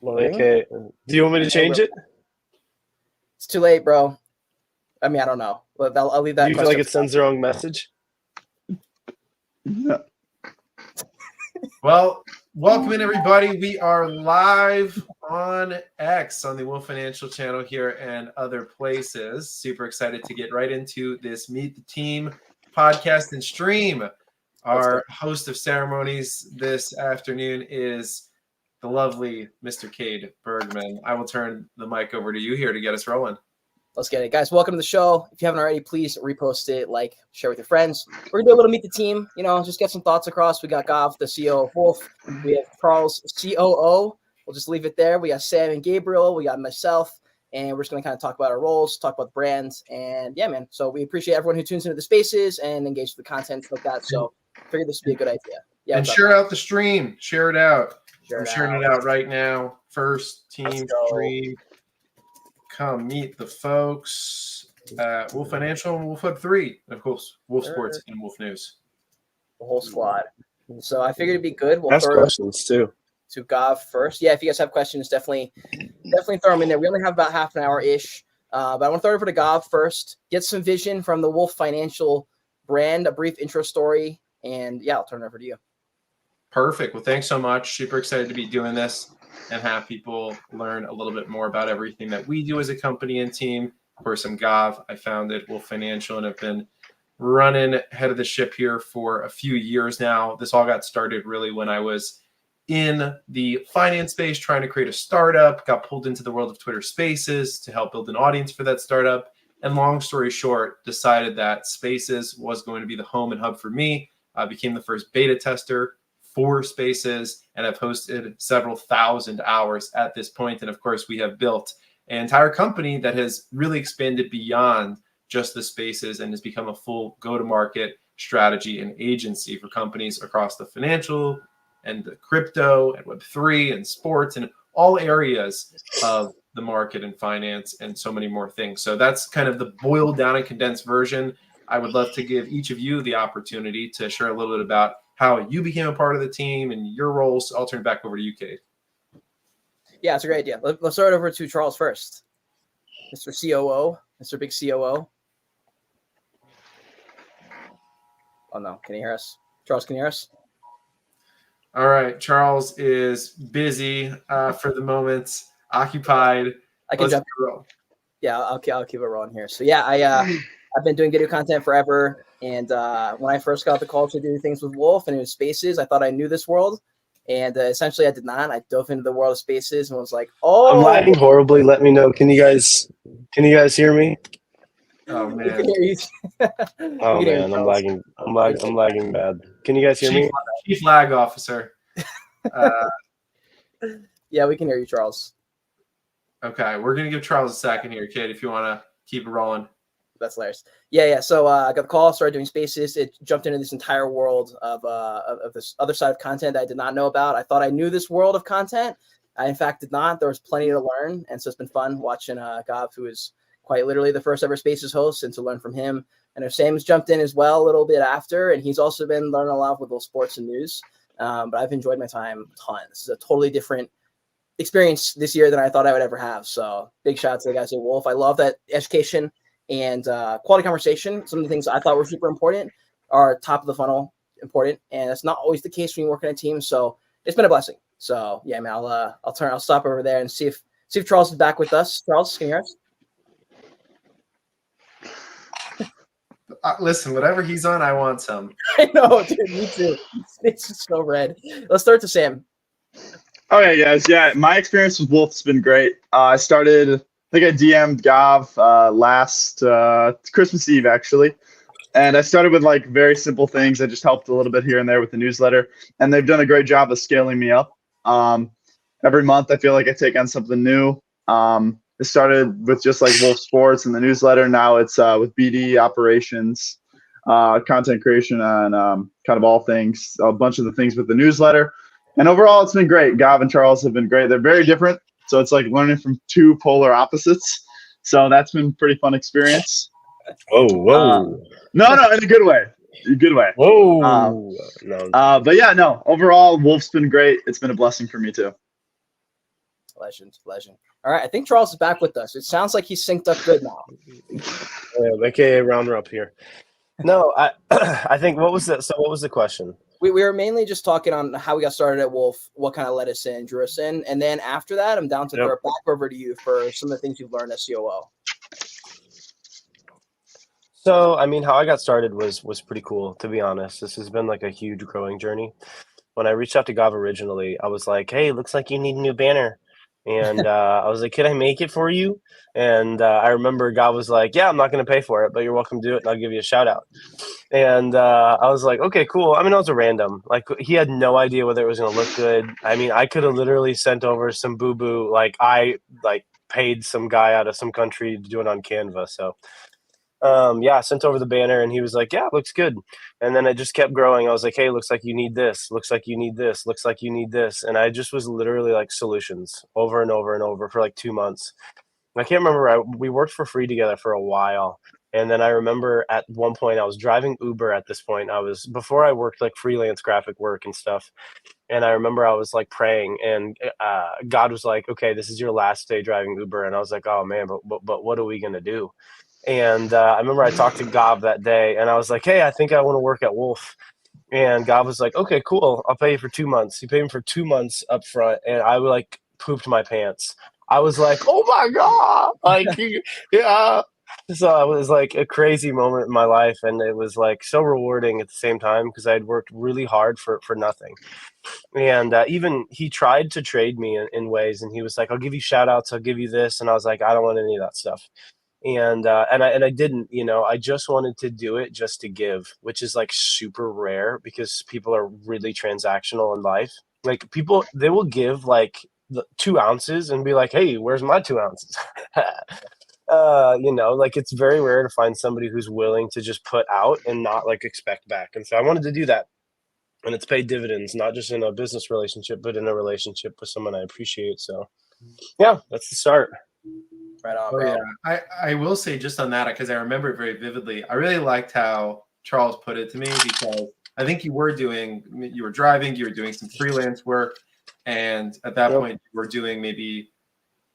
Okay. Do you want me to change it? It's too late, bro. I mean, I don't know. But I'll leave that. Do you feel like it sends the wrong message? Yeah. Well, welcome in, everybody. We are live on X on the Wolf Financial channel here and other places. Super excited to get right into this Meet the Team podcast and stream. Our host of ceremonies this afternoon is the lovely Mr. Cade Bergman. I will turn the mic over to you here to get us rolling. Let's get it, guys. Welcome to the show. If you haven't already, please repost it, like, share with your friends. We're gonna do a little Meet the Team. Just get some thoughts across. We got Gav, the CEO of Wolf. We have Charles, COO. We'll just leave it there. We got Sam and Gabriel. We got myself, and we're just gonna kind of talk about our roles, talk about the brands, and yeah, man. So we appreciate everyone who tunes into the spaces and engages with the content like that. So I figured this would be a good idea. Yeah, and share out the stream. Share it out. I'm sharing it out right now. First team stream. Come meet the folks at Wolf Financial and Wolf Hub 3, of course, Wolf Sports and Wolf News. The whole squad. So I figured it'd be good. We'll ask questions too. To Gav first. Yeah, if you guys have questions, definitely throw them in there. We only have about half an hour-ish. But I want to throw it over to Gav first. Get some vision from the Wolf Financial brand, a brief intro story, and yeah, I'll turn it over to you. Perfect. Well, thanks so much. Super excited to be doing this and have people learn a little bit more about everything that we do as a company and team. Of course, I'm Gav. I founded Wolf Financial and have been running head of the ship here for a few years now. This all got started really when I was in the finance space trying to create a startup, got pulled into the world of Twitter Spaces to help build an audience for that startup. And long story short, decided that Spaces was going to be the home and hub for me. I became the first beta tester for Spaces, and I've hosted several thousand hours at this point. And of course, we have built an entire company that has really expanded beyond just the Spaces and has become a full go-to-market strategy and agency for companies across the financial and the crypto and Web3 and sports and all areas of the market and finance and so many more things. So that's kind of the boiled down and condensed version. I would love to give each of you the opportunity to share a little bit about how you became a part of the team and your roles. I'll turn it back over to you, Cade. Yeah, it's a great idea. Let's start over to Charles first. Mr. COO, Mr. Big COO. Oh, no. Can you hear us? Charles, can you hear us? All right. Charles is busy for the moment, occupied. I can jump. Yeah, I'll keep it rolling here. So, yeah, I've been doing video content forever. And when I first got the call to do things with Wolf and it was Spaces, I thought I knew this world. And essentially I did not. I dove into the world of Spaces and was like, oh. I'm lagging horribly. Let me know. Can you guys hear me? Oh, man. Oh, man. I'm lagging. I'm lagging bad. Can you guys hear me? Chief lag officer. Yeah, we can hear you, Charles. Okay. We're going to give Charles a second here, kid, if you want to keep it rolling. That's hilarious. Yeah. So I got the call, started doing Spaces. It jumped into this entire world of this other side of content that I did not know about. I thought I knew this world of content. I, in fact, did not. There was plenty to learn. And so it's been fun watching Gav, who is quite literally the first ever Spaces host, and to learn from him. And Sam's jumped in as well a little bit after, and he's also been learning a lot with both sports and news. But I've enjoyed my time a ton. This is a totally different experience this year than I thought I would ever have. So big shout out to the guys at Wolf. I love that education and quality conversation. Some of the things I thought were super important are top of the funnel important, and that's not always the case when you work in a team. So it's been a blessing. So yeah, man, I'll stop over there and see if Charles is back with us. Charles, can you hear us? Listen, whatever he's on, I want some. I know, dude. Me too. It's just so red. Let's start to Sam. Okay, guys. Yeah, my experience with Wolf's been great. I think I DM'd Gav last Christmas Eve, actually. And I started with like very simple things. I just helped a little bit here and there with the newsletter. And they've done a great job of scaling me up. Every month, I feel like I take on something new. It started with just like Wolf Sports and the newsletter. Now it's with BD operations, content creation, and kind of all things, a bunch of the things with the newsletter. And overall, it's been great. Gav and Charles have been great. They're very different. So it's like learning from two polar opposites. So that's been a pretty fun experience. Whoa. No, in a good way. Whoa. But yeah, no, overall, Wolf's been great. It's been a blessing for me too. Legend. All right, I think Charles is back with us. It sounds like he's synced up good now. Yeah, AKA rounder up here. No, I think what was that? So what was the question? We were mainly just talking on how we got started at Wolf, what kind of led us in, drew us in, and then after that, I'm down to throw it back over to you for some of the things you've learned as COO. So, I mean, how I got started was pretty cool, to be honest. This has been like a huge growing journey. When I reached out to Gav originally, I was like, "Hey, looks like you need a new banner," and I was like, "Can I make it for you?" And I remember Gav was like, "Yeah, I'm not going to pay for it, but you're welcome to do it, and I'll give you a shout out." And I was like, "Okay, cool." I mean, it was a random. Like, he had no idea whether it was going to look good. I mean, I could have literally sent over some boo boo. Like, I paid some guy out of some country to do it on Canva. So. I sent over the banner and he was like, "Yeah, it looks good." And then it just kept growing. I was like, "Hey, looks like you need this. Looks like you need this. Looks like you need this." And I just was literally like solutions over and over and over for like 2 months. I can't remember. We worked for free together for a while. And then I remember at one point I was driving Uber at this point. Before I worked like freelance graphic work and stuff. And I remember I was like praying and God was like, "Okay, this is your last day driving Uber." And I was like, "Oh man, but what are we going to do?" And I remember I talked to Gav that day and I was like, "Hey, I think I want to work at Wolf." And Gav was like, "Okay, cool. I'll pay you for 2 months." He paid me for 2 months up front and I like pooped my pants. I was like, "Oh my God." Like, yeah. So it was like a crazy moment in my life. And it was like so rewarding at the same time because I had worked really hard for nothing. And even he tried to trade me in ways and he was like, "I'll give you shout outs. I'll give you this." And I was like, "I don't want any of that stuff." And I didn't, I just wanted to do it just to give, which is like super rare because people are really transactional in life. Like people, they will give like the 2 ounces and be like, "Hey, where's my 2 ounces?" Like it's very rare to find somebody who's willing to just put out and not like expect back. And so I wanted to do that. And it's paid dividends, not just in a business relationship, but in a relationship with someone I appreciate. So yeah, that's the start. Right on, Oh, bro. yeah. I will say just on that, because I remember it very vividly. I really liked how Charles put it to me because I think you were driving, you were doing some freelance work. And at that point, you were doing maybe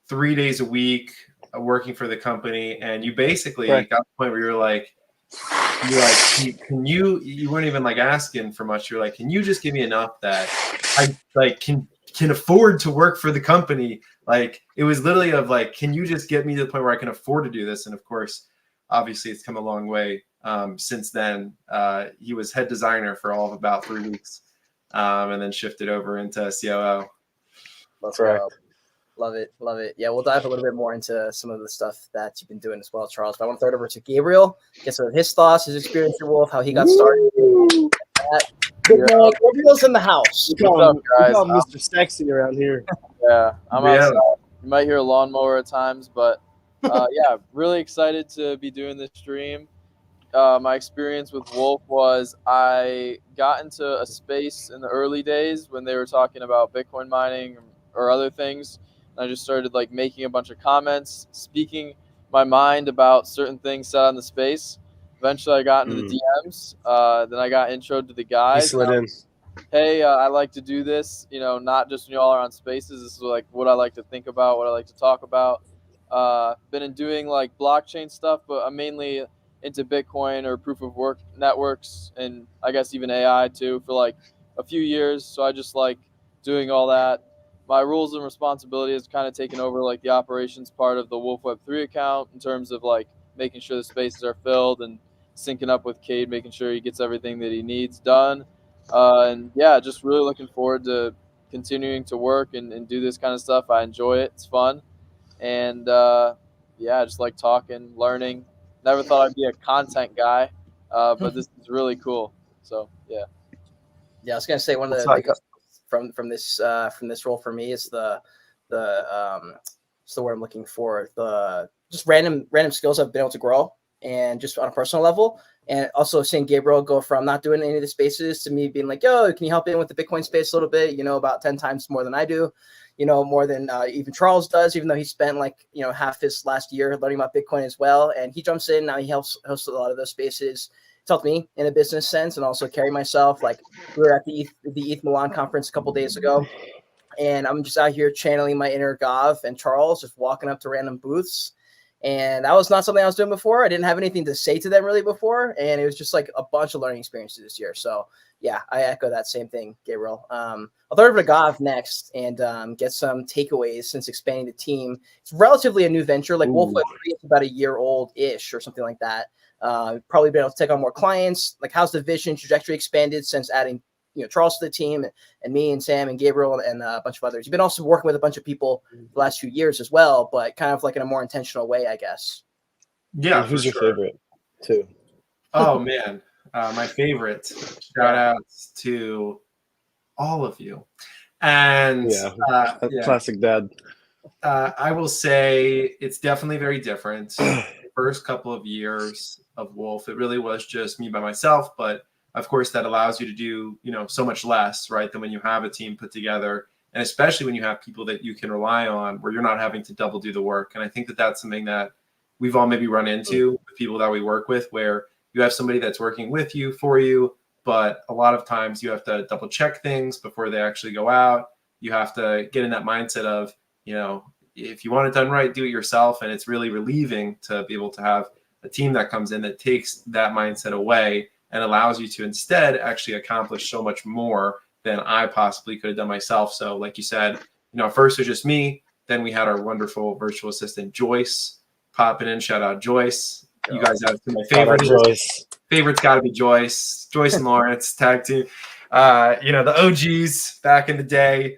3 days a week working for the company. And you basically got to the point where you're like, you weren't even like asking for much. You're like, "Can you just give me enough that I like can afford to work for the company?" Like it was literally of like, "Can you just get me to the point where I can afford to do this?" And of course, obviously it's come a long way since then. He was head designer for all of about 3 weeks and then shifted over into COO. Let's go. Love it. Yeah, we'll dive a little bit more into some of the stuff that you've been doing as well, Charles. But I want to throw it over to Gabriel, get some of his thoughts, his experience at Wolf, how he got started. Gabriel's in the house. What's up, guys? Mr. Sexy around here. Yeah, I'm outside. You might hear a lawnmower at times, but yeah, really excited to be doing this stream. My experience with Wolf was I got into a space in the early days when they were talking about Bitcoin mining or other things. I just started like making a bunch of comments, speaking my mind about certain things said on the space. Eventually, I got into the DMs. Then I got introed to the guys. He slid in. Hey, I like to do this. Not just when y'all are on spaces. This is like what I like to think about, what I like to talk about. Been doing like blockchain stuff, but I'm mainly into Bitcoin or proof of work networks, and I guess even AI too for like a few years. So I just like doing all that. My roles and responsibilities kind of taken over like the operations part of the Wolf Web 3 account in terms of like making sure the spaces are filled and syncing up with Cade, making sure he gets everything that he needs done. And yeah, just really looking forward to continuing to work and do this kind of stuff. I enjoy it. It's fun. And yeah, just like talking, learning. Never thought I'd be a content guy, but this is really cool. So yeah. Yeah, I was gonna say one of the biggest from this role for me is the what's the word I'm looking for? The just random skills I've been able to grow and just on a personal level. And also seeing Gabriel go from not doing any of the spaces to me being like, "Yo, can you help in with the Bitcoin space a little bit?" About 10 times more than I do, more than even Charles does, even though he spent half his last year learning about Bitcoin as well. And he jumps in. Now he helps host a lot of those spaces. It's helped me in a business sense and also carry myself. Like we were at the ETH Milan conference a couple days ago. and I'm just out here channeling my inner Gav and Charles, just walking up to random booths. And that was not something I was doing before. I didn't have anything to say to them really before. And it was just like a bunch of learning experiences this year. So yeah, I echo that same thing, Gabriel. I'll throw it over to Gav next and get some takeaways since expanding the team. It's relatively a new venture. Like Wolf Web 3 is about a year old-ish or something like that. Probably been able to take on more clients. Like how's the vision trajectory expanded since adding Charles to the team, and me and Sam and Gabriel and a bunch of others. You've been also working with a bunch of people the last few years as well, but kind of like in a more intentional way, I guess. Yeah. Who's your favorite too? Oh man, my favorite. Shout outs to all of you. And classic dad. I will say it's definitely very different. The first couple of years of Wolf, it really was just me by myself, but of course, that allows you to do, so much less, right, than when you have a team put together, and especially when you have people that you can rely on, where you're not having to double do the work. And I think that that's something that we've all maybe run into with people that we work with, where you have somebody that's working with you for you, but a lot of times you have to double check things before they actually go out. You have to get in that mindset of, if you want it done right, do it yourself. And it's really relieving to be able to have a team that comes in that takes that mindset away and allows you to instead actually accomplish so much more than I possibly could have done myself. So like you said, first it was just me. Then we had our wonderful virtual assistant, Joyce, popping in. Shout out, Joyce. You guys have my favorite. Favorite's got to be Joyce. Joyce and Lawrence, tag team. The OGs back in the day.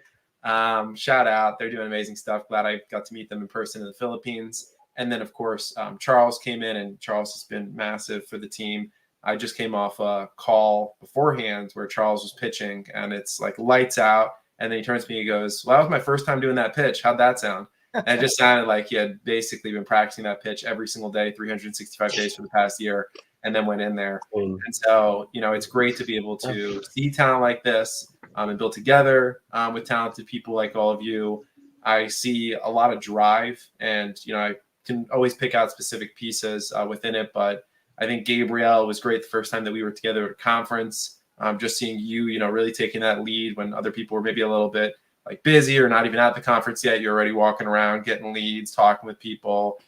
Shout out. They're doing amazing stuff. Glad I got to meet them in person in the Philippines. And then, of course, Charles came in, and Charles has been massive for the team. I just came off a call beforehand where Charles was pitching, and it's like lights out. And then he turns to me and goes, well, that was my first time doing that pitch. How'd that sound? And it just sounded like he had basically been practicing that pitch every single day, 365 days for the past year, and then went in there. And so, it's great to be able to see talent like this and build together with talented people like all of you. I see a lot of drive, and, I can always pick out specific pieces within it, but I think Gabriel was great the first time that we were together at a conference. Just seeing you, really taking that lead when other people were maybe a little bit like busy or not even at the conference yet. You're already walking around, getting leads, talking with people.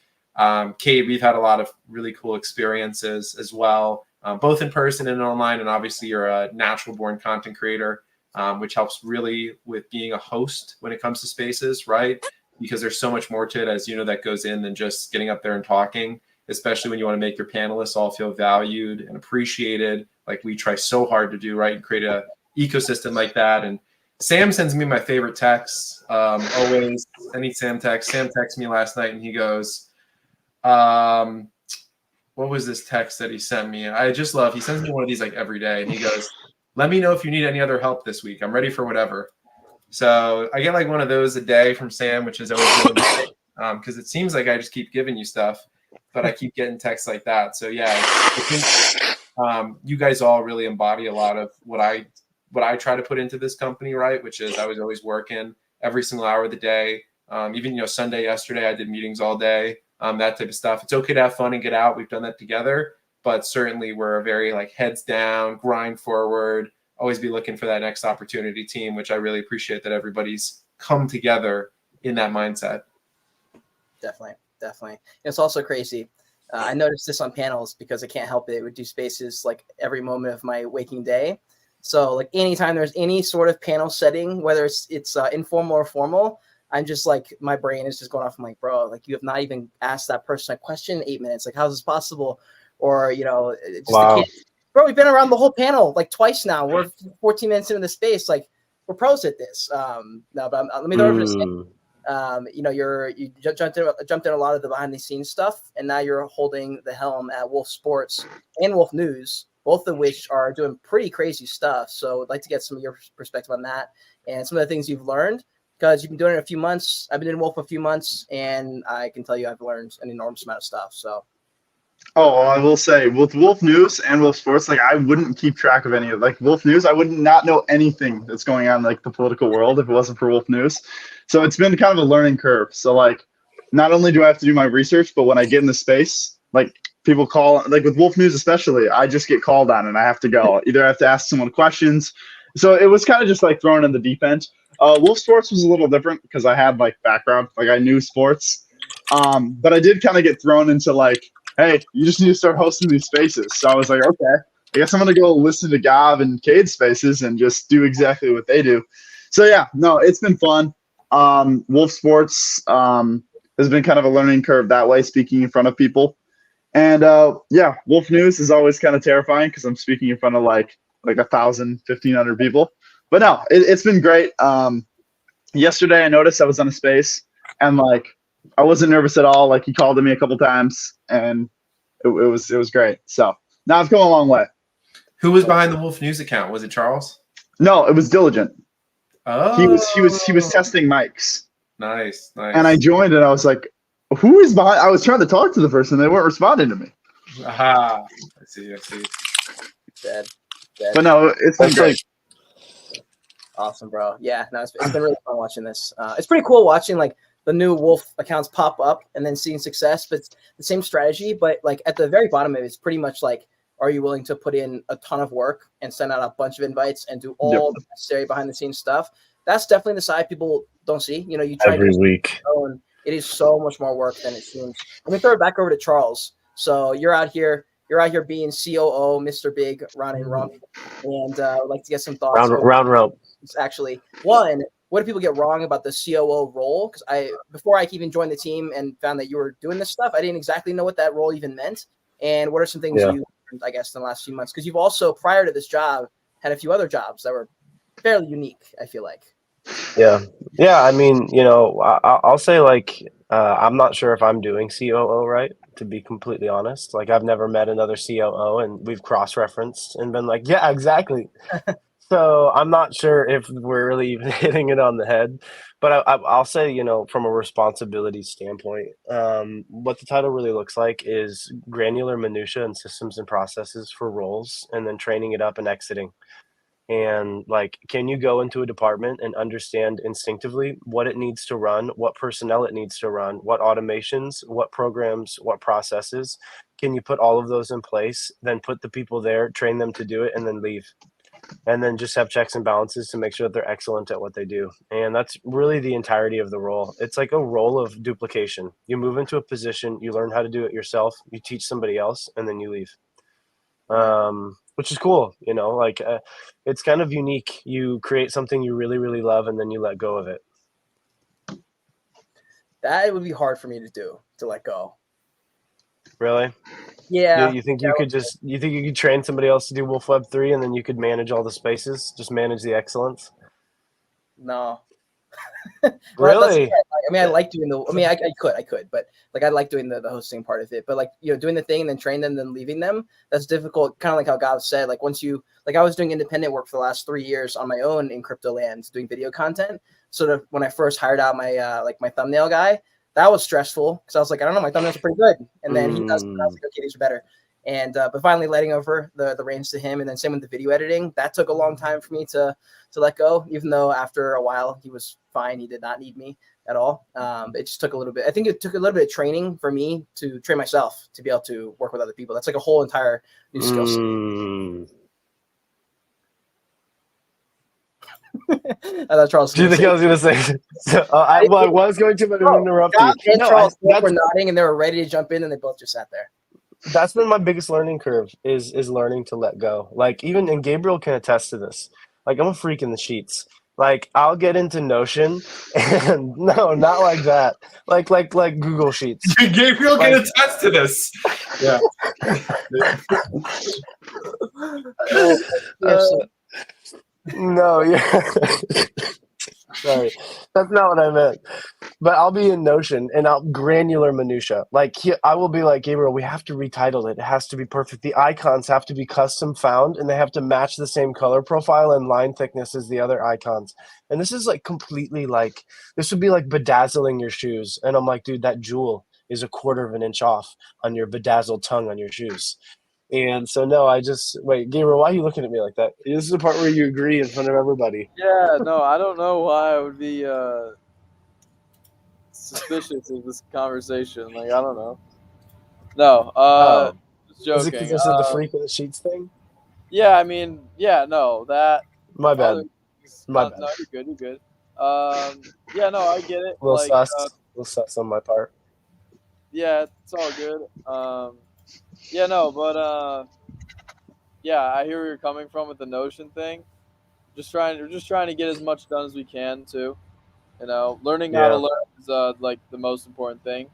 Kate, we've had a lot of really cool experiences as well, both in person and online. And obviously you're a natural born content creator, which helps really with being a host when it comes to spaces, right? Because there's so much more to it, as that goes in than just getting up there and talking, especially when you want to make your panelists all feel valued and appreciated, like we try so hard to do, right? And create a ecosystem like that. And Sam sends me my favorite texts, always. Any Sam text. Sam texted me last night, and he goes, what was this text that he sent me? I just love, he sends me one of these like every day, and he goes, let me know if you need any other help this week. I'm ready for whatever. So I get like one of those a day from Sam, which is always really nice, because it seems like I just keep giving you stuff, but I keep getting texts like that. So yeah, I think you guys all really embody a lot of what I try to put into this company, right? Which is I was always working every single hour of the day. Even, Sunday yesterday, I did meetings all day, that type of stuff. It's okay to have fun and get out. We've done that together, but certainly we're a very like heads down, grind forward, always be looking for that next opportunity team, which I really appreciate that everybody's come together in that mindset. Definitely. It's also crazy. I noticed this on panels because I can't help it. We do spaces like every moment of my waking day. So like anytime there's any sort of panel setting, whether it's informal or formal, I'm just like, my brain is just going off. I'm like, bro, like you have not even asked that person a question in 8 minutes. Like, how's this possible? Or, just wow. Bro, we've been around the whole panel like twice now. We're 14 minutes into the space. Like we're pros at this. No, but let me go over to Sam. You jumped in a lot of the behind the scenes stuff, and now you're holding the helm at Wolf Sports and Wolf News, both of which are doing pretty crazy stuff. So I'd like to get some of your perspective on that and some of the things you've learned, because you've been doing it a few months. I've been in Wolf a few months, and I can tell you I've learned an enormous amount of stuff. So. Oh, I will say with Wolf News and Wolf Sports, like I wouldn't keep track of any of like Wolf News. I would not know anything that's going on in like the political world if it wasn't for Wolf News. So it's been kind of a learning curve. So like, not only do I have to do my research, but when I get in the space, like people call, like with Wolf News especially, I just get called on and I have to go. Either I have to ask someone questions. So it was kind of just like thrown in the deep end. Wolf Sports was a little different because I had like background, like I knew sports. But I did kind of get thrown into like, hey, you just need to start hosting these spaces. So I was like, okay, I guess I'm gonna go listen to Gav and Cade spaces and just do exactly what they do. So yeah, no, it's been fun. Wolf Sports has been kind of a learning curve that way, speaking in front of people. And yeah, Wolf News is always kind of terrifying because I'm speaking in front of like 1,000, 1,500 people. But no, it's been great. Yesterday I noticed I was on a space and like I wasn't nervous at all. Like he called to me a couple times and it was great. So now I've come a long way. Who was behind the Wolf News account? Was it Charles? No, it was Diligent. Oh, He was testing mics. Nice. And I joined and I was like, who is behind? I was trying to talk to the person. They weren't responding to me. Aha. I see. Dead. But no, it's been great. Awesome, bro. Yeah, no, it's been really fun watching this. It's pretty cool watching like the new Wolf accounts pop up and then seeing success. But it's the same strategy, but like at the very bottom of it, it's pretty much like, are you willing to put in a ton of work and send out a bunch of invites and do all the necessary behind the scenes stuff? That's definitely the side people don't see. You know, you try every week. and it is so much more work than it seems. Let me throw it back over to Charles. So you're out here being COO, Mr. Big, Ron and Rump, and I'd like to get some thoughts. Round rope. Actually, one, what do people get wrong about the COO role? Because before I even joined the team and found that you were doing this stuff, I didn't exactly know what that role even meant. And what are some things you learned, I guess, in the last few months? Because you've also, prior to this job, had a few other jobs that were fairly unique, I feel like. Yeah. I mean, you know, I'll say like I'm not sure if I'm doing COO right, to be completely honest. Like I've never met another COO, and we've cross-referenced and been like, yeah, exactly. So I'm not sure if we're really even hitting it on the head. But I'll say, you know, from a responsibility standpoint, what the title really looks like is granular minutia and systems and processes for roles, and then training it up and exiting. And like, can you go into a department and understand instinctively what it needs to run, what personnel it needs to run, what automations, what programs, what processes? Can you put all of those in place, then put the people there, train them to do it, and then leave? And then just have checks and balances to make sure that they're excellent at what they do. And that's really the entirety of the role. It's like a role of duplication. You move into a position, you learn how to do it yourself, you teach somebody else, and then you leave. Which is cool, you know, like it's kind of unique. You create something you really, really love, and then you let go of it. That would be hard for me to do, to let go. Really? Yeah. You think you could train somebody else to do Wolf Web 3 and then you could manage all the spaces, just manage the excellence? No. Really? I mean, I like doing I could, but like I like doing the hosting part of it. But like, you know, doing the thing and then train them, then leaving them, that's difficult. Kind of like how Gav said, like once you, like I was doing independent work for the last 3 years on my own in crypto land, doing video content. Sort of when I first hired out my my thumbnail guy, that was stressful because I was like, I don't know, my thumbnails are pretty good. And then he does, and I was like, okay, these are better. And but finally letting over the reins to him, and then same with the video editing, that took a long time for me to let go, even though after a while he was fine. He did not need me at all. It just took a little bit. I think it took a little bit of training for me to train myself to be able to work with other people. That's like a whole entire new skill set. I thought Charles. Do you think I was going to say? I was going to, but I didn't interrupt you. No, Charles were nodding, and they were ready to jump in, and they both just sat there. That's been my biggest learning curve is learning to let go. Like even, and Gabriel can attest to this. Like I'm a freak in the sheets. Like I'll get into Notion and no, not like that. Like Google Sheets. Gabriel can attest to this. Yeah. No, yeah. Sorry, that's not what I meant. But I'll be in Notion and I'll granular minutia. Like I will be like, Gabriel, we have to retitle it. It has to be perfect. The icons have to be custom found, and they have to match the same color profile and line thickness as the other icons. And this is like completely like, this would be like bedazzling your shoes. And I'm like, dude, that jewel is 1/4 of an inch off on your bedazzled tongue on your shoes. And so, no, wait, Gabriel, why are you looking at me like that? This is the part where you agree in front of everybody. Yeah, no, I don't know why I would be suspicious of this conversation. Like, I don't know. No, just joking. Is it because I said the freak of the sheets thing? Yeah, I mean, yeah, no, that. My bad. No, you're good, you're good. Yeah, no, I get it. A little Like, sus, a little sus on my part. yeah, it's all good. Yeah, no, but yeah, I hear where you're coming from with the Notion thing. Just trying to get as much done as we can too. Learning how to Yeah. learn is like the most important thing.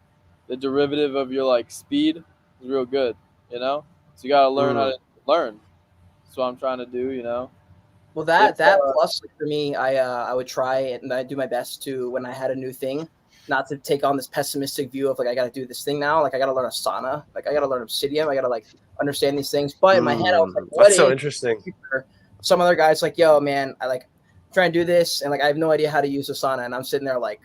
The derivative of your like speed is real good. So you gotta learn how Mm. to learn. That's what I'm trying to do. Well, If that plus like, for me, I would try it and I do my best to when I had a new thing, not to take on this pessimistic view of like I got to do this thing now, like I got to learn Asana, like I got to learn Obsidian, I got to like understand these things. But in my head, I was like, what That's so if interesting. some other guy's like, yo, man, I like try and do this, and like I have no idea how to use Asana, and I'm sitting there like,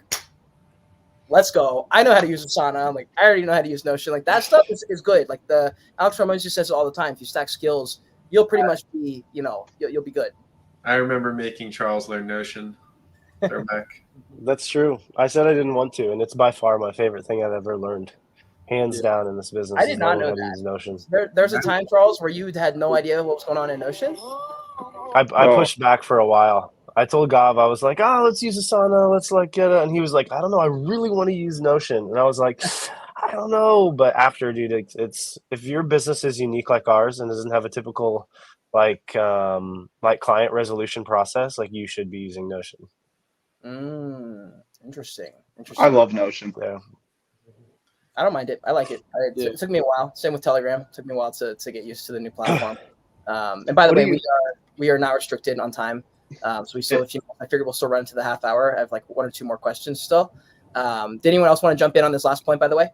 let's go. I know how to use Asana. I'm like, I already know how to use Notion. Like that stuff is good. Like the Alex Ramones says it all the time. If you stack skills, you'll pretty much be, you'll be good. I remember making Charles learn Notion. Throwback. That's true. I said I didn't want to, and it's by far my favorite thing I've ever learned, hands down in this business. I did not know how to that. use Notion. There's a time, Charles, where you had no idea what was going on in Notion. I pushed back for a while. I told Gav, I was like, "Oh, let's use Asana. Let's like get it." And he was like, "I don't know. I really want to use Notion." And I was like, "I don't know." But after, dude, it's if your business is unique like ours and doesn't have a typical like client resolution process, like you should be using Notion. Interesting. I love Notion. Yeah. I don't mind it. I like it. It took me a while. Same with Telegram. It took me a while to get used to the new platform. And by the way, we are not restricted on time. So we still, I figured we'll still run into the half hour. I have like one or two more questions still. Did anyone else want to jump in on this last point, by the way?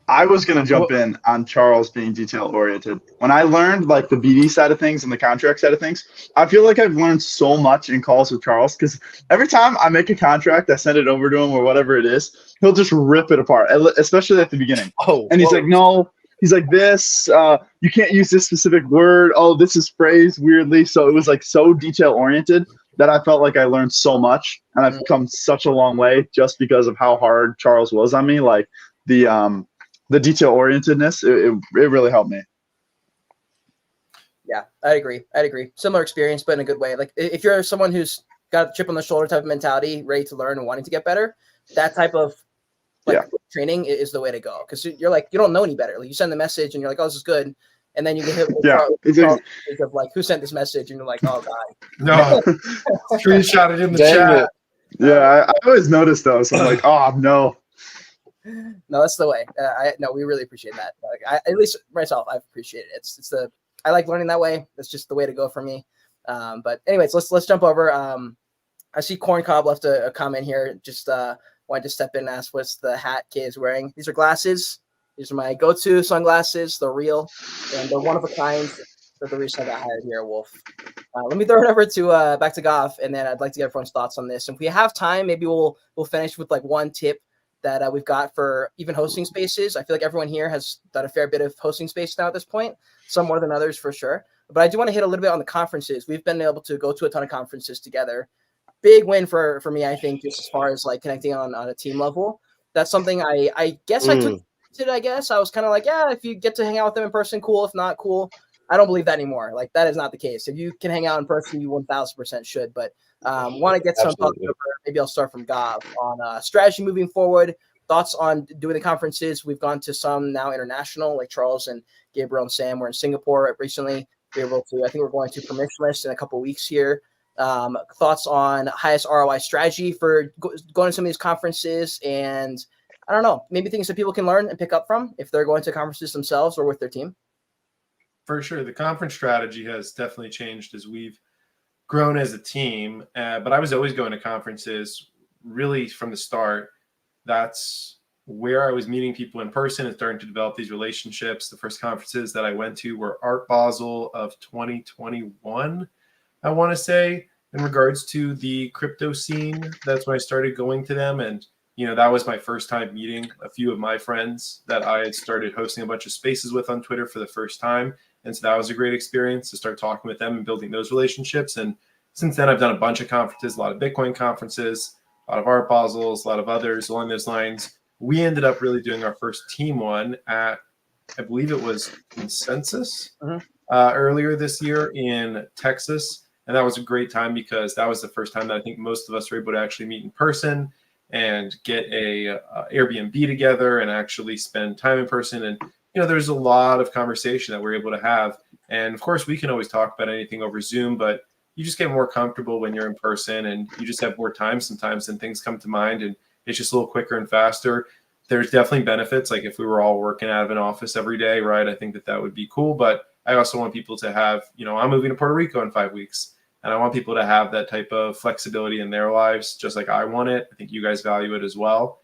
I was going to jump in on Charles being detail oriented. When I learned like the BD side of things and the contract side of things, I feel like I've learned so much in calls with Charles because every time I make a contract, I send it over to him or whatever it is, he'll just rip it apart, especially at the beginning. And he's like, no, he's like this, you can't use this specific word. Oh, this is phrased weirdly. So it was like so detail oriented that I felt like I learned so much and I've come such a long way just because of how hard Charles was on me. Like the detail orientedness, it really helped me. Yeah, I'd agree. Similar experience, but in a good way. Like if you're someone who's got a chip on the shoulder type of mentality, ready to learn and wanting to get better, that type of training is the way to go. Because you're like, you don't know any better. Like you send the message and you're like, oh, this is good. And then you get hit with of like, who sent this message? And you're like, oh, God. No, screenshot it in the chat. Yeah, I always notice those. So I'm like, oh, no. No, that's the way. We really appreciate that. Like, at least myself, I've appreciated it. I like learning that way. That's just the way to go for me. But anyways, let's jump over. I see Corn Cob left a comment here. Just wanted to step in and ask what's the hat Kay is wearing. These are glasses. These are my go-to sunglasses. They're real and they're one of a kind. They're the reason I got hired here at Wolf. Let me throw it over to back to Goff, and then I'd like to get everyone's thoughts on this. If we have time, maybe we'll finish with like one tip that we've got for even hosting spaces. I feel like everyone here has done a fair bit of hosting space now at this point, some more than others for sure. But I do want to hit a little bit on the conferences. We've been able to go to a ton of conferences together. Big win for me, I think, just as far as like connecting on a team level. That's something I guess I took it, I guess. I was kind of like, yeah, if you get to hang out with them in person, cool. If not, cool. I don't believe that anymore. Like that is not the case. If you can hang out in person, you 1000% should. But want to get some thoughts over. Maybe I'll start from Gav on strategy moving forward. Thoughts on doing the conferences. We've gone to some now international, like Charles and Gabriel and Sam were in Singapore recently. I think we're going to Permissionless in a couple of weeks here. Thoughts on highest ROI strategy for going to some of these conferences, and I don't know, maybe things that people can learn and pick up from if they're going to conferences themselves or with their team. For sure. The conference strategy has definitely changed as we've grown as a team. But I was always going to conferences really from the start. That's where I was meeting people in person and starting to develop these relationships. The first conferences that I went to were Art Basel of 2021, I want to say, in regards to the crypto scene. That's when I started going to them. And, that was my first time meeting a few of my friends that I had started hosting a bunch of spaces with on Twitter for the first time. And so that was a great experience to start talking with them and building those relationships. And since then, I've done a bunch of conferences, a lot of Bitcoin conferences, a lot of Art Basels, a lot of others along those lines. We ended up really doing our first team one at, I believe it was Consensus earlier this year in Texas. And that was a great time because that was the first time that I think most of us were able to actually meet in person and get a Airbnb together and actually spend time in person. And, there's a lot of conversation that we're able to have. And of course, we can always talk about anything over Zoom, but you just get more comfortable when you're in person, and you just have more time sometimes, and things come to mind, and it's just a little quicker and faster. There's definitely benefits. Like if we were all working out of an office every day, right? I think that would be cool. But I also want people to have, I'm moving to Puerto Rico in 5 weeks, and I want people to have that type of flexibility in their lives, just like I want it. I think you guys value it as well,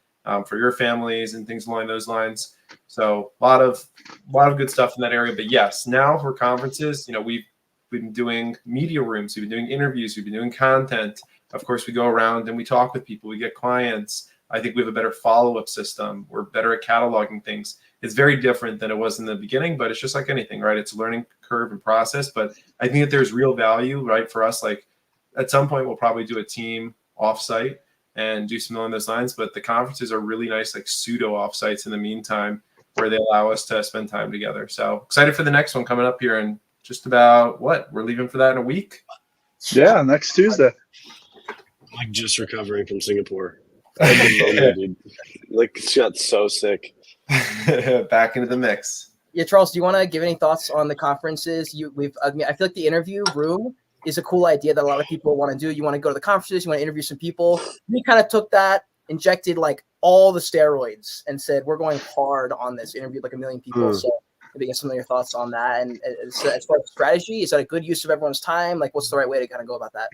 for your families and things along those lines. So a lot of good stuff in that area. But yes, now for conferences, we've been doing media rooms, we've been doing interviews, we've been doing content. Of course, we go around and we talk with people, we get clients. I think we have a better follow-up system. We're better at cataloging things. It's very different than it was in the beginning, but it's just like anything, right? It's a learning curve and process. But I think that there's real value, right, for us. Like at some point, we'll probably do a team offsite and do something along those lines. But the conferences are really nice, like pseudo offsites in the meantime, where they allow us to spend time together. So excited for the next one coming up here in just about we're leaving for that in a week. Yeah, next Tuesday. Like just recovering from Singapore. Dude. Like got so sick. Back into the mix. Yeah, Charles, do you want to give any thoughts on the conferences? I feel like the interview room is a cool idea that a lot of people want to do. You want to go to the conferences, you want to interview some people. We kind of took that, injected like all the steroids, and said we're going hard on this. Interviewed like 1 million people. So maybe get some of your thoughts on that. And as far as strategy, is that a good use of everyone's time? Like, what's the right way to kind of go about that?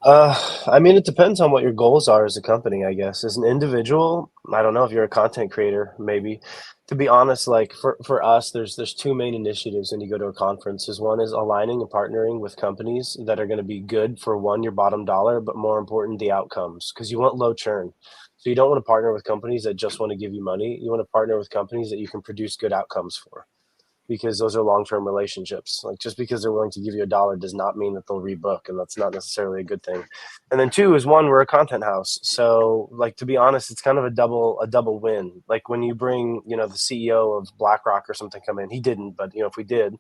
I mean, it depends on what your goals are as a company, I guess. As an individual, I don't know if you're a content creator, maybe. To be honest, like for us, there's two main initiatives when you go to a conference. One is aligning and partnering with companies that are going to be good for one, your bottom dollar, but more important, the outcomes, because you want low churn. So you don't want to partner with companies that just want to give you money. You want to partner with companies that you can produce good outcomes for, because those are long-term relationships. Like just because they're willing to give you $1 does not mean that they'll rebook, and that's not necessarily a good thing. And then two is one, we're a content house. So like, to be honest, it's kind of a double win. Like when you bring, the CEO of BlackRock or something come in, he didn't, but if we did,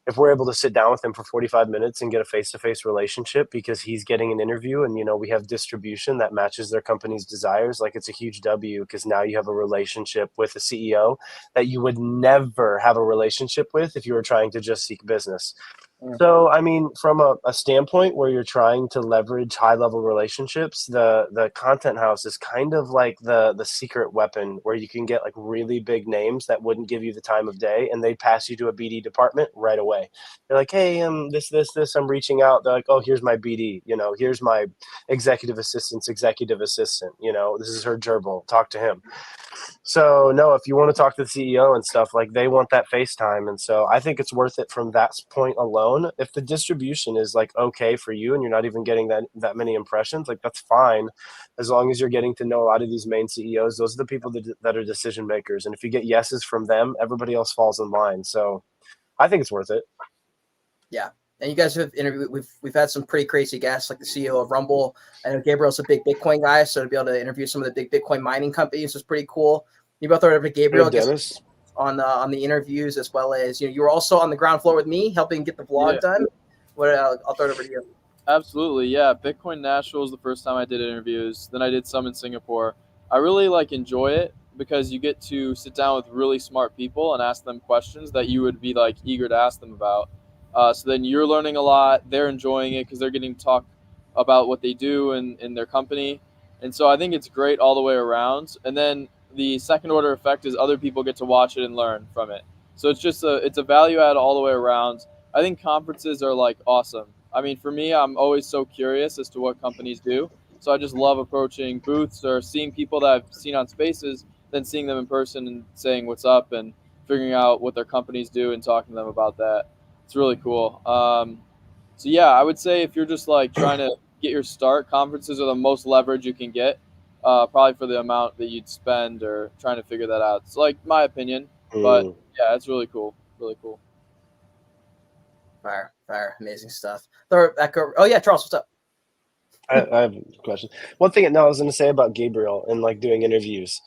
if we're able to sit down with him for 45 minutes and get a face-to-face relationship because he's getting an interview and, we have distribution that matches their company's desires, like it's a huge W, because now you have a relationship with a CEO that you would never have a relationship with if you were trying to just seek business. So, I mean, from a standpoint where you're trying to leverage high-level relationships, the content house is kind of like the secret weapon, where you can get like really big names that wouldn't give you the time of day, and they pass you to a BD department right away. They're like, hey, this, I'm reaching out. They're like, oh, here's my BD, here's my executive assistant. This is her gerbil. Talk to him. So no, if you want to talk to the CEO and stuff, like they want that FaceTime. And so I think it's worth it from that point alone. If the distribution is like okay for you and you're not even getting that many impressions, like that's fine. As long as you're getting to know a lot of these main CEOs, those are the people that are decision makers. And if you get yeses from them, everybody else falls in line. So I think it's worth it. Yeah. And you guys have interviewed, we've had some pretty crazy guests, like the CEO of Rumble. I know Gabriel's a big Bitcoin guy, so to be able to interview some of the big Bitcoin mining companies was pretty cool. You both heard of Gabriel, Dennis, on the interviews, as well as you were also on the ground floor with me, helping get the vlog done. I'll throw it over to you. Absolutely, yeah. Bitcoin Nashville was the first time I did interviews. Then I did some in Singapore. I really enjoy it because you get to sit down with really smart people and ask them questions that you would be eager to ask them about. So then you're learning a lot. They're enjoying it because they're getting to talk about what they do in their company. And so I think it's great all the way around. And then the second order effect is other people get to watch it and learn from it. So it's a value add all the way around. I think conferences are awesome. I mean, for me, I'm always so curious as to what companies do. So I just love approaching booths or seeing people that I've seen on Spaces, then seeing them in person and saying what's up and figuring out what their companies do and talking to them about that. It's really cool. So yeah, I would say if you're just trying to get your start, conferences are the most leverage you can get, probably for the amount that you'd spend or trying to figure that out. It's my opinion, but yeah, it's really cool. Really cool. Fire, amazing stuff. Oh yeah, Charles, what's up? I have a question. One thing I was going to say about Gabriel and doing interviews.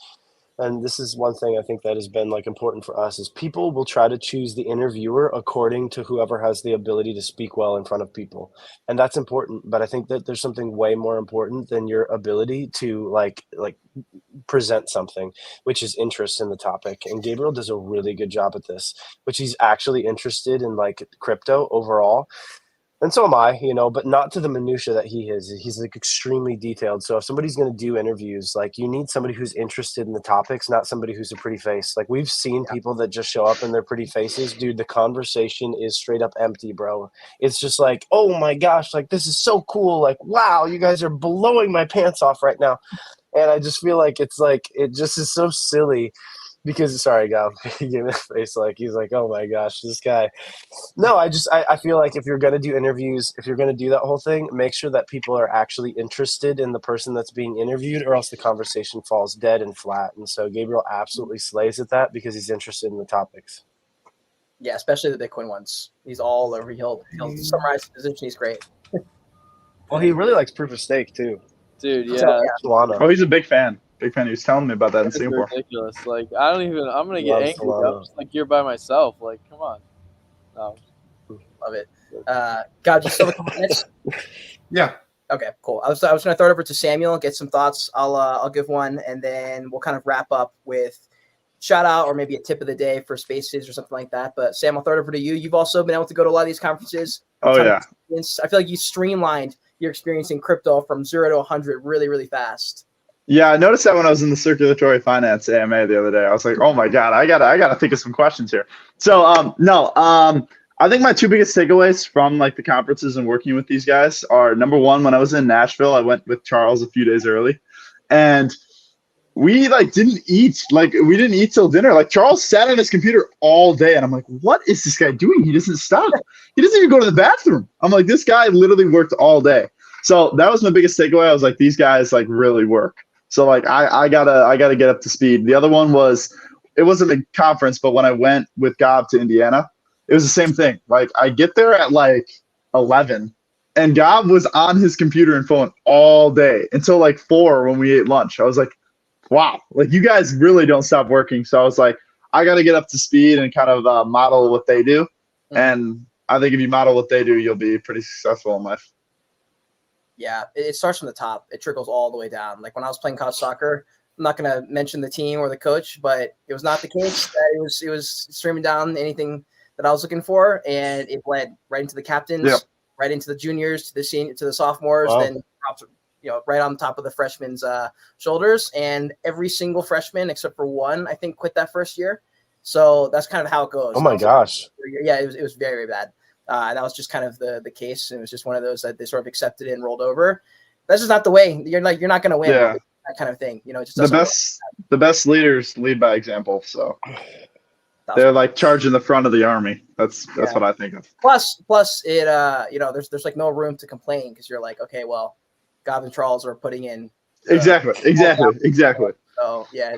and this is one thing I think that has been like important for us, is people will try to choose the interviewer according to whoever has the ability to speak well in front of people. And that's important. But I think that there's something way more important than your ability to like present something, which is interest in the topic. And Gabriel does a really good job at this, which he's actually interested in like crypto overall. And so am I, but not to the minutia that he is. He's like extremely detailed. So if somebody's going to do interviews, like you need somebody who's interested in the topics, not somebody who's a pretty face. Like we've seen people that just show up in their pretty faces. Dude, the conversation is straight up empty, bro. It's just like, oh my gosh, like this is so cool. Like, wow, you guys are blowing my pants off right now. And I just feel like it's like, it just is so silly. Because sorry, Gav, he gave me a face like he's like, oh my gosh, this guy. No, I feel like if you're gonna do interviews, if you're gonna do that whole thing, make sure that people are actually interested in the person that's being interviewed, or else the conversation falls dead and flat. And so Gabriel absolutely slays at that because he's interested in the topics. Yeah, especially the Bitcoin ones. He's all over. He'll summarize the position. He's great. Well, he really likes proof of stake too. Dude, yeah. So, Solana. Oh, he's a big fan. Big fan. He was telling me about that in It's Singapore. ridiculous. Like, I'm gonna get Loves angry. Solana. I'm just like here by myself. Like, come on. No. love it. God, do you still have a couple minutes? Yeah. Okay, cool. I was going to throw it over to Samuel, get some thoughts. I'll give one, and then we'll kind of wrap up with shout out or maybe a tip of the day for Spaces or something like that. But Sam, I'll throw it over to you. You've also been able to go to a lot of these conferences. Oh, yeah. I feel like you streamlined your experience in crypto from 0 to 100 really, really fast. Yeah, I noticed that when I was in the circulatory finance AMA the other day. I was like, oh my God, I gotta think of some questions here. So I think my two biggest takeaways from like the conferences and working with these guys are, number one, when I was in Nashville, I went with Charles a few days early, and we didn't eat till dinner. Like Charles sat on his computer all day, and I'm like, what is this guy doing? He doesn't stop. He doesn't even go to the bathroom. I'm like, this guy literally worked all day. So that was my biggest takeaway. I was like, these guys like really work. So like I gotta get up to speed. The other one was, it wasn't a conference, but when I went with Gav to Indiana, it was the same thing. Like I get there at like 11, and Gav was on his computer and phone all day until like 4 when we ate lunch. I was like, wow, like you guys really don't stop working. So I was like, I got to get up to speed and kind of model what they do. And I think if you model what they do, you'll be pretty successful in life. Yeah, it starts from the top. It trickles all the way down. Like when I was playing college soccer, I'm not going to mention the team or the coach, but it was not the case. It was streaming down anything that I was looking for, and it led right into the captains, right into the juniors, to the senior, to the sophomores, then dropped, right on top of the freshmen's shoulders. And every single freshman except for one, I think, quit that first year. So that's kind of how it goes. Oh my gosh! Yeah, it was very, very bad. And that was just kind of the case. And it was just one of those that they sort of accepted it and rolled over. That's just not the way. You're not going to win. Yeah. That kind of thing. It just the best leaders lead by example. So they're like charging the front of the army. That's what I think of. Plus it there's like no room to complain because you're like, okay, well, Gav and Charles are putting in exactly. So yeah,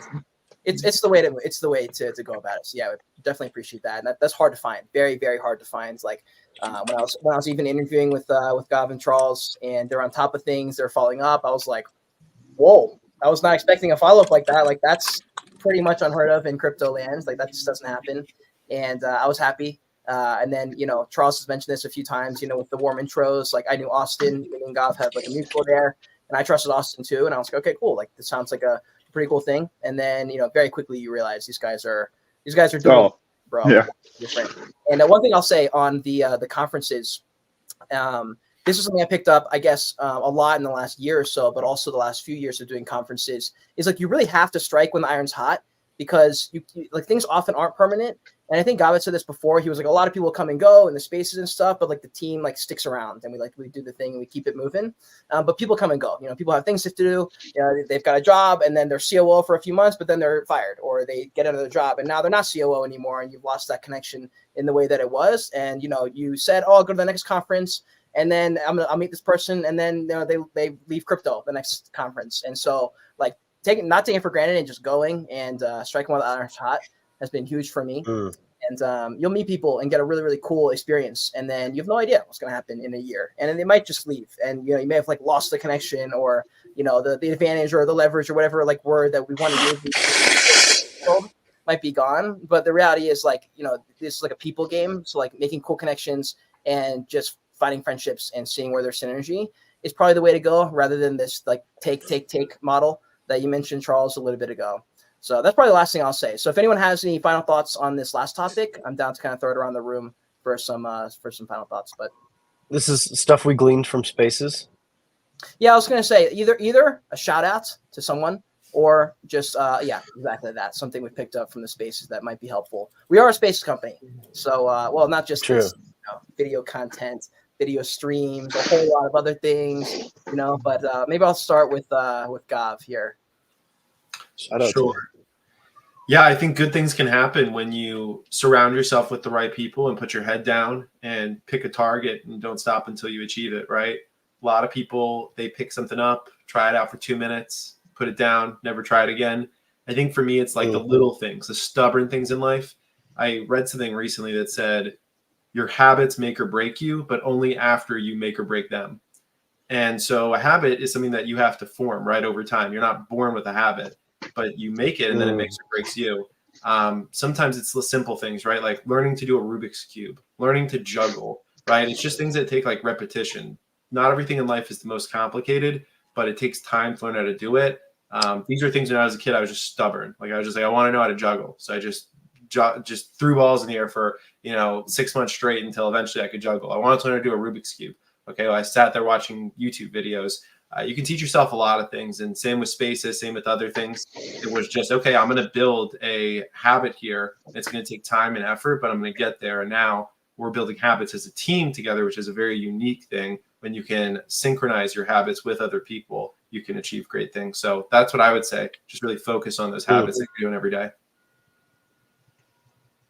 it's the way to go about it. So yeah, I would definitely appreciate that. And that's hard to find. Very, very hard to find. It's like when I was even interviewing with Gav and Charles, and they're on top of things, they're following up. I was like, whoa, I was not expecting a follow up like that. Like that's pretty much unheard of in crypto lands. Like that just doesn't happen. And I was happy. And then, Charles has mentioned this a few times, with the warm intros. Like I knew Austin, me and Gav had like a mutual there, and I trusted Austin too. And I was like, okay, cool. Like this sounds like a pretty cool thing. And then, very quickly you realize these guys are doing bro. Yeah. Different. And one thing I'll say on the conferences, this is something I picked up, I guess, a lot in the last year or so, but also the last few years of doing conferences, is like you really have to strike when the iron's hot, because you like things often aren't permanent. And I think Gav said this before. He was like, a lot of people come and go in the spaces and stuff, but like the team like sticks around, and we do the thing and we keep it moving. But people come and go. People have things to do. They've got a job, and then they're COO for a few months, but then they're fired, or they get another job, and now they're not COO anymore, and you've lost that connection in the way that it was. And you said, oh, I'll go to the next conference, and then I'll meet this person, and then they leave crypto the next conference. And so like not taking it for granted and just going and striking while the iron's hot has been huge for me. And you'll meet people and get a really, really cool experience, and then you have no idea what's going to happen in a year, and then they might just leave, and you may have like lost the connection, or the advantage or the leverage or whatever like word that we want to use. world might be gone. But the reality is, like, this is like a people game. So like making cool connections and just finding friendships and seeing where there's synergy is probably the way to go, rather than this like take model that you mentioned, Charles, a little bit ago. So that's probably the last thing I'll say. So if anyone has any final thoughts on this last topic, I'm down to kind of throw it around the room for some final thoughts. But This is stuff we gleaned from Spaces. yeah, I was going to say either a shout out to someone, or just exactly that, something we picked up from the Spaces that might be helpful. We are a Spaces company, so not just True. this, video content, video streams, a whole lot of other things, But maybe I'll start with Gav here. Shout out to Sure. Yeah, I think good things can happen when you surround yourself with the right people and put your head down and pick a target and don't stop until you achieve it, right? A lot of people, they pick something up, try it out for 2 minutes, put it down, never try it again. I think for me, it's like the little things, the stubborn things in life. I read something recently that said, your habits make or break you, but only after you make or break them. And so a habit is something that you have to form right over time. You're not born with a habit, but you make it and then it makes or breaks you. Sometimes it's the simple things, right? Like learning to do a Rubik's Cube, learning to juggle, right? It's just things that take like repetition. Not everything in life is the most complicated, but it takes time to learn how to do it. These are things when I was a kid, I was just stubborn. Like I was just like, I want to know how to juggle. So I just threw balls in the air for 6 months straight until eventually I could juggle. I wanted to learn how to do a Rubik's Cube. Okay, well, I sat there watching YouTube videos. You can teach yourself a lot of things, and same with Spaces, same with other things. It was just, okay, I'm going to build a habit here. It's going to take time and effort, but I'm going to get there. And now we're building habits as a team together, which is a very unique thing. When you can synchronize your habits with other people, you can achieve great things. So that's what I would say. Just really focus on those habits that you're doing every day.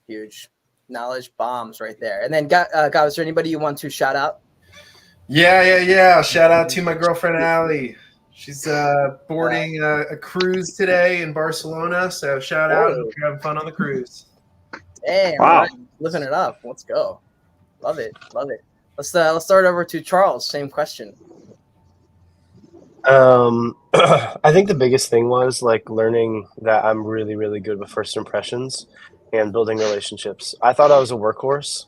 Huge knowledge bombs right there. And then, Gav, is there anybody you want to shout out? Yeah. Shout out to my girlfriend, Allie. She's boarding a cruise today in Barcelona. So shout out. Hope you're having fun on the cruise. Damn, wow. right. Living it up. Let's go. Love it. Let's start over to Charles. Same question. I think the biggest thing was like learning that I'm really, really good with first impressions and building relationships. I thought I was a workhorse,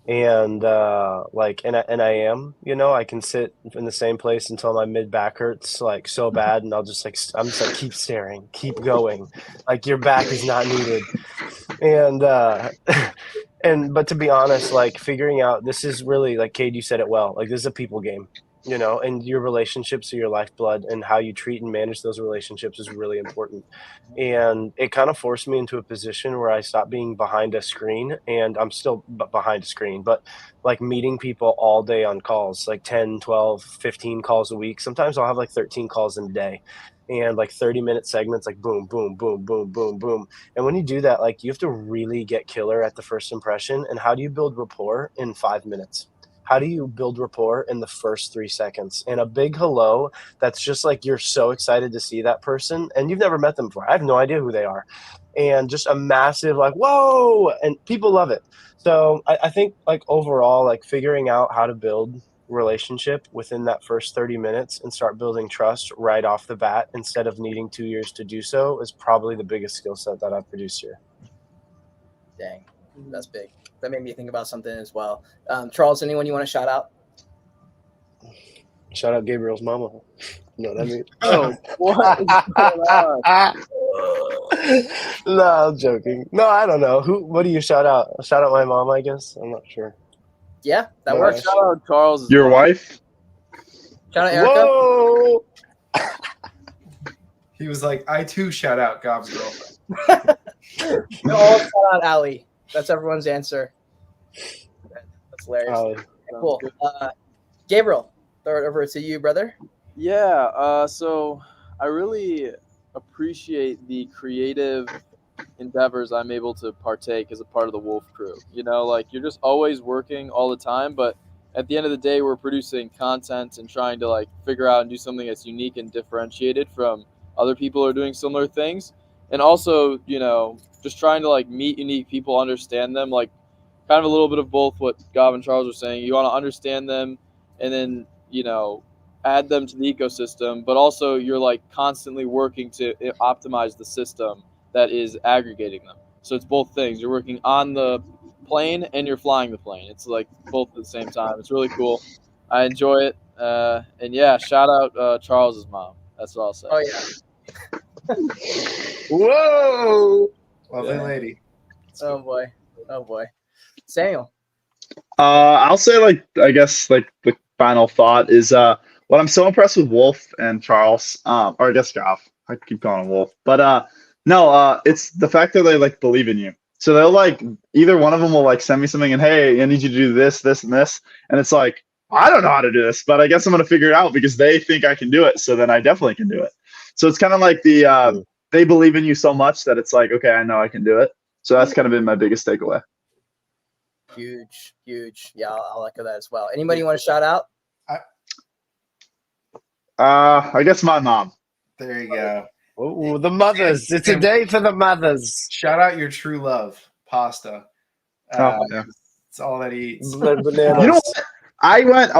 and and I am. I can sit in the same place until my mid back hurts like so bad, and I'm just like keep staring, keep going, like your back is not needed, and but to be honest, like figuring out this is really, like Cade, you said it well, like this is a people game. And your relationships are your lifeblood, and how you treat and manage those relationships is really important. And it kind of forced me into a position where I stopped being behind a screen, and I'm still behind a screen, but like meeting people all day on calls, like 10, 12, 15 calls a week. Sometimes I'll have like 13 calls in a day, and like 30-minute segments, like boom, boom, boom, boom, boom, boom. And when you do that, like you have to really get killer at the first impression. And how do you build rapport in 5 minutes? How do you build rapport in the first 3 seconds? And a big hello, that's just like you're so excited to see that person, and you've never met them before. I have no idea who they are. And just a massive like, whoa, and people love it. So I think like overall, like figuring out how to build relationship within that first 30 minutes and start building trust right off the bat instead of needing 2 years to do so is probably the biggest skill set that I've produced here. Dang, that's big. That made me think about something as well. Charles, anyone you want to shout out? Shout out Gabriel's mama. You know what I mean? Oh, what is going on? No, I'm joking. No, I don't know. What do you shout out? Shout out my mom, I guess. I'm not sure. Yeah, that No, works. Shout out Charles. Your wife? Shout out Erica. Whoa! He was like, I too shout out Gob's girlfriend. We all shout out Allie. That's everyone's answer. That's hilarious. Allie. Cool. Gabriel, throw it over to you, brother. Yeah, so I really appreciate the creative endeavors I'm able to partake as a part of the Wolf crew. Like you're just always working all the time, but at the end of the day, we're producing content and trying to like figure out and do something that's unique and differentiated from other people who are doing similar things. And also, just trying to like meet unique people, understand them, like kind of a little bit of both what Gav and Charles were saying. You want to understand them and then, add them to the ecosystem, but also you're like constantly working to optimize the system that is aggregating them. So it's both things. You're working on the plane and you're flying the plane. It's like both at the same time. It's really cool. I enjoy it. And yeah, shout out Charles's mom. That's what I'll say. Oh yeah. Whoa! Lovely Yeah. lady. Oh boy. Oh boy. Samuel. I'll say I guess the final thought is what I'm so impressed with Wolf and Charles, or I guess Goff. I keep calling him Wolf, but no, it's the fact that they believe in you. So they'll either one of them will send me something and, hey, I need you to do this, this, and this, and it's like, I don't know how to do this, but I guess I'm gonna figure it out because they think I can do it. So then I definitely can do it. So it's kind of like they believe in you so much that it's like, okay, I know I can do it. So that's kind of been my biggest takeaway. Huge. Yeah, I'll echo that as well. Anybody want to shout out? I guess my mom. There you go. Ooh, the mothers. It's a day for the mothers. Shout out your true love, pasta. Oh, yeah. It's all that he eats. Bananas. You know what? I went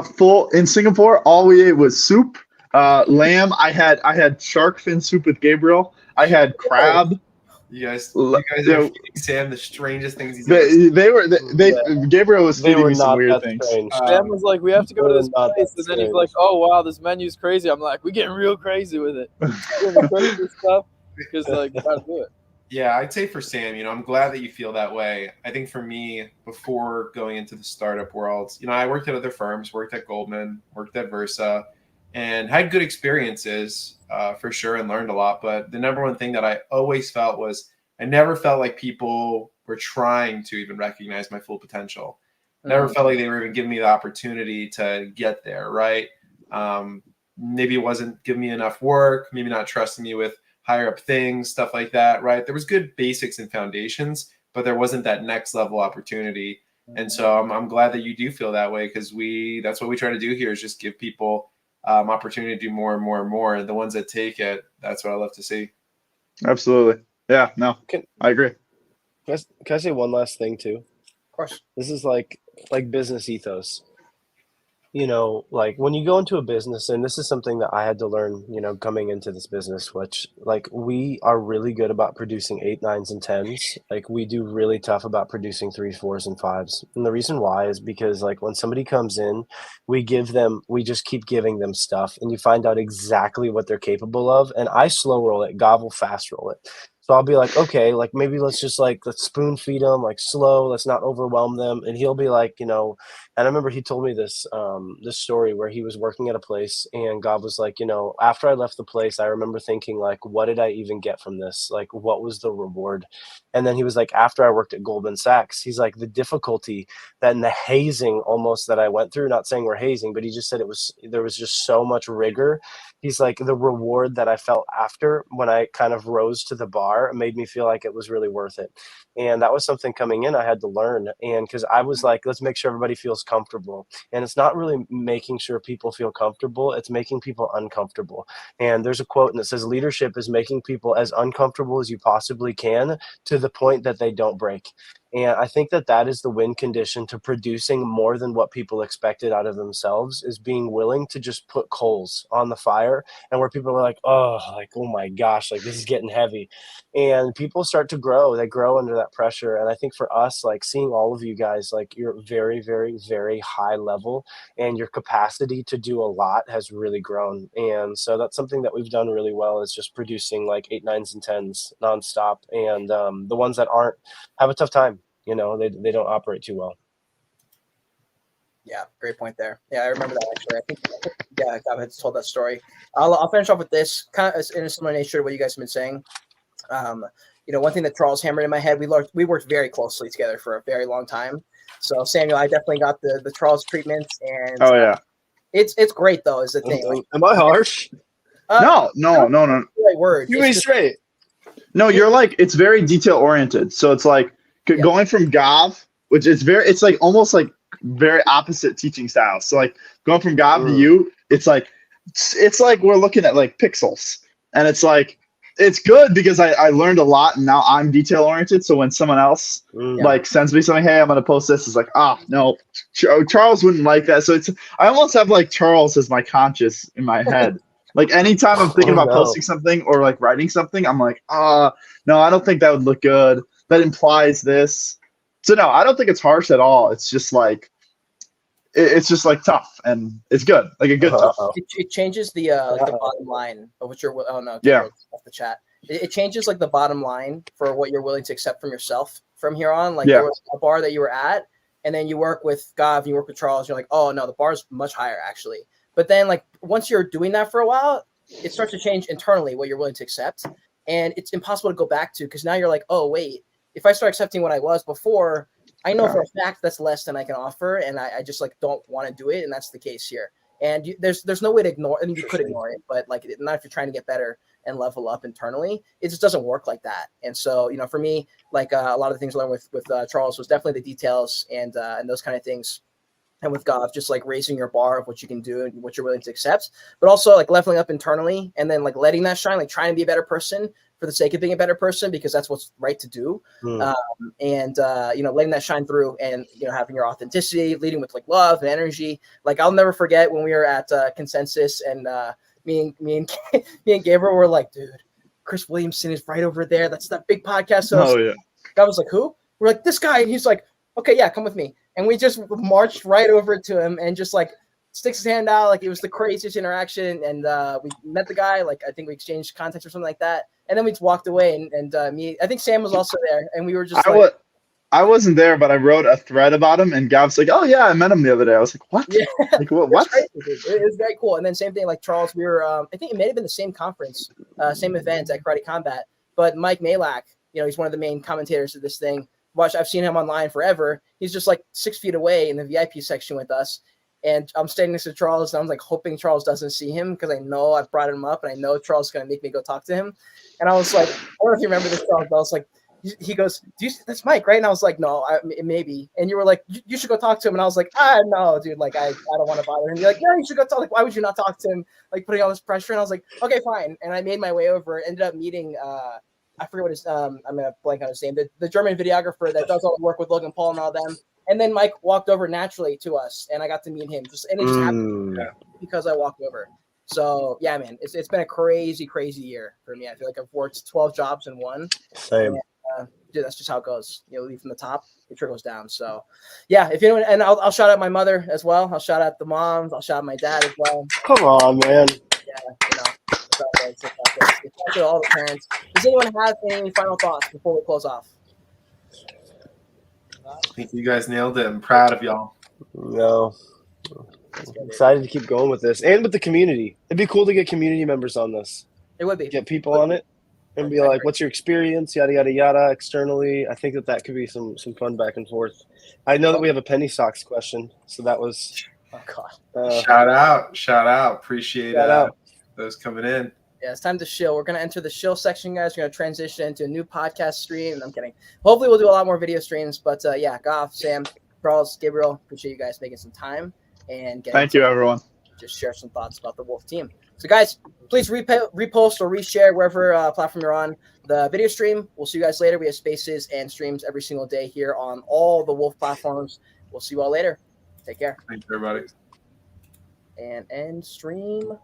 in Singapore. All we ate was soup, lamb. I had shark fin soup with Gabriel. I had crab. You guys Yeah. are feeding Sam the strangest things he's ever seen. Gabriel was They feeding were me some not weird that things. strange. Sam was like, we have to go to this Not place. that And then he's strange. like, oh, wow, this menu's crazy. I'm like, we getting real crazy with it. Doing the crazy stuff because, gotta do it. Yeah, I'd say for Sam, I'm glad that you feel that way. I think for me, before going into the startup world, I worked at other firms, worked at Goldman, worked at Versa, and had good experiences for sure and learned a lot. But the number one thing that I always felt was I never felt like people were trying to even recognize my full potential. Never felt like they were even giving me the opportunity to get there, right? Maybe it wasn't giving me enough work, maybe not trusting me with higher up things, stuff like that, right? There was good basics and foundations, but there wasn't that next level opportunity. And so I'm glad that you do feel that way because that's what we try to do here is just give people opportunity to do more and more and more. And the ones that take it, that's what I love to see. Absolutely. Yeah. No. I agree. Can I say one last thing too? Of course. This is like business ethos. When you go into a business, and this is something that I had to learn, coming into this business, which we are really good about producing 8, 9s, and 10s. We do really tough about producing 3s, 4s, and 5s. And the reason why is because when somebody comes in, we just keep giving them stuff, and you find out exactly what they're capable of. And I slow roll it, Gav will fast roll it. So I'll be like, okay, maybe let's just let's spoon feed them slow, let's not overwhelm them. And he'll be like, and I remember he told me this story where he was working at a place and God was like, after I left the place, I remember thinking what did I even get from this? What was the reward? And then he was like, after I worked at Goldman Sachs, he's like, the difficulty that in the hazing almost that I went through, not saying we're hazing, but he just said there was just so much rigor. He's like, the reward that I felt after when I kind of rose to the bar made me feel like it was really worth it. And that was something coming in I had to learn. And because I was like, let's make sure everybody feels comfortable. And it's not really making sure people feel comfortable. It's making people uncomfortable. And there's a quote and it says, leadership is making people as uncomfortable as you possibly can to the point that they don't break. And I think that is the win condition to producing more than what people expected out of themselves is being willing to just put coals on the fire and where people are like, oh my gosh, this is getting heavy. And people start to grow. They grow under that pressure. And I think for us, seeing all of you guys, you're very, very, very high level and your capacity to do a lot has really grown. And so that's something that we've done really well is just producing 8, 9s, and 10s nonstop. And the ones that aren't have a tough time. They don't operate too well. Yeah, great point there. Yeah, I remember that actually. I think Gav had told that story. I'll finish off with this kind of in a similar nature to what you guys have been saying. One thing that Charles hammered in my head, we worked very closely together for a very long time. So Samuel, I definitely got the Charles treatment, and Oh yeah. It's great though. Is the thing. Am I harsh? No. Right word. You ain't straight. No, you're it's very detail oriented. So it's going from Gav, which is it's almost very opposite teaching styles. So going from Gav to you, it's we're looking at pixels, and it's good because I learned a lot and now I'm detail oriented. So when someone else sends me something, hey, I'm gonna post this, it's no, Charles wouldn't like that. So I almost have Charles as my conscious in my head. Like anytime I'm thinking Oh, about no. posting something or like writing something, I'm like, no, I don't think that would look good. That implies this. So no, I don't think it's harsh at all. It's just like it's just like tough and it's good, like a good tough. Uh-oh. It changes the like the Uh-oh. bottom line of what you're. Oh no, Yeah. Gabriel, off the chat. It changes like the bottom line for what you're willing to accept from yourself from here on. Like Yeah. there was a bar that you were at, and then you work with Gav, you work with Charles. You're like, oh no, the bar's much higher actually. But then like once you're doing that for a while, it starts to change internally what you're willing to accept, and it's impossible to go back to because now you're like, oh wait, if I start accepting what I was before, I know for a fact that's less than I can offer, and I just like don't want to do it, and that's the case here. And there's no way to ignore. I mean, you could ignore it, but like not if you're trying to get better and level up internally. It just doesn't work like that. And so for me, like a lot of the things I learned with Charles was definitely the details and those kind of things. And with Gav, just like raising your bar of what you can do and what you're willing to accept, but also like leveling up internally and then like letting that shine, like trying to be a better person for the sake of being a better person because that's what's right to do. And letting that shine through and having your authenticity, leading with like love and energy. Like I'll never forget when we were at Consensus and me and Gabriel were like, dude, Chris Williamson is right over there. That's that big podcast. So Yeah. I was like, who? We're like, this guy. And he's like, okay, yeah, come with me. And we just marched right over to him and just like sticks his hand out. Like it was the craziest interaction. And we met the guy. Like I think we exchanged contacts or something like that. And then we just walked away. And I think Sam was also there. And we were just I wasn't there, but I wrote a thread about him, and Gav's like, "Oh yeah, I met him the other day." I was like, "What? Yeah. Like what?" It was very cool. And then same thing, like Charles, we were, I think it may have been the same conference, same event at Karate Combat. But Mike Malak, he's one of the main commentators of this thing. I've seen him online forever. He's just like 6 feet away in the VIP section with us. And I'm standing next to Charles, and I'm like hoping Charles doesn't see him because I know I've brought him up, and I know Charles is going to make me go talk to him. And I was like, I don't know if you remember this, Charles, but I was like, he goes, that's Mike, right? And I was like, no, maybe. And you were like, you should go talk to him. And I was like, no, dude, like, I don't want to bother him. You're like, no, you should go talk. Like, why would you not talk to him? Like, putting all this pressure. And I was like, okay, fine. And I made my way over, ended up meeting, I forget what his, I'm going to blank on his name, the German videographer that does all the work with Logan Paul and all them. And then Mike walked over naturally to us, and I got to meet him. And it just happened because I walked over. So, yeah, man, it's been a crazy, crazy year for me. I feel like I've worked 12 jobs in one. Same. Dude, that's just how it goes. Leave from the top, it trickles down. So, yeah, if anyone, and I'll shout out my mother as well. I'll shout out the moms. I'll shout out my dad as well. Come on, man. Yeah, it's out to all the parents. Does anyone have any final thoughts before we close off? I think you guys nailed it. I'm proud of y'all. No. Excited to keep going with this and with the community. It'd be cool to get community members on this. It would be. Get people on it and be like, what's your experience, yada, yada, yada, externally. I think that could be some fun back and forth. I know that we have a penny stocks question, so that was Oh, God. Shout out. Appreciate those coming in. Yeah, it's time to shill. We're going to enter the shill section, guys. We're going to transition into a new podcast stream. I'm kidding. Hopefully, we'll do a lot more video streams. But yeah, Goff, Sam, Charles, Gabriel, appreciate you guys making some time. And Thank you, everyone. Just share some thoughts about the Wolf team. So, guys, please repost or reshare wherever platform you're on the video stream. We'll see you guys later. We have spaces and streams every single day here on all the Wolf platforms. We'll see you all later. Take care. Thanks, everybody. And end stream.